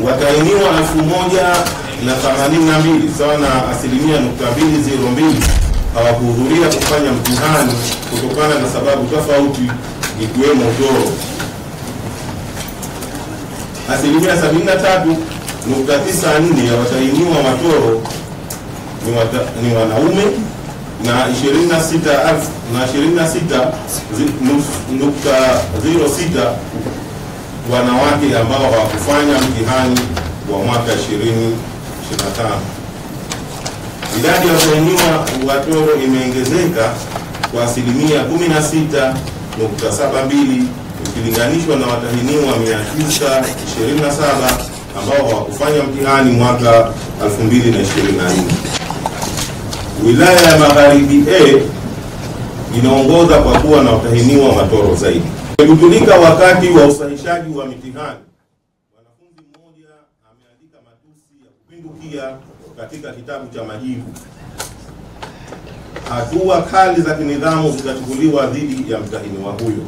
Watahiniwa 1082 sawa na 0.202 hawakuhudhuria kufanya mtihani kutokana na sababu tofauti ikiwemo utoro. 73.94 ya watahiniwa watoro ni wanaume na 26.06 wanawake ambao hawakufanya mtihani wa mwaka 2025. Idadi ya watahiniwa watoro imeongezeka kwa 16.72 ikilinganishwa na watahiniwa 927 ambao hawakufanya mtihani mwaka 2024. Wilaya ya Magharibi A inaongoza kwa kuwa na watahiniwa watoro zaidi. Iligundulika wakati wa usahishaji wa mitihani, mwanafunzi mmoja ameandika matusi ya kupindukia katika kitabu cha majibu. Hatua kali za kinidhamu zitachukuliwa dhidi ya mtahiniwa huyo.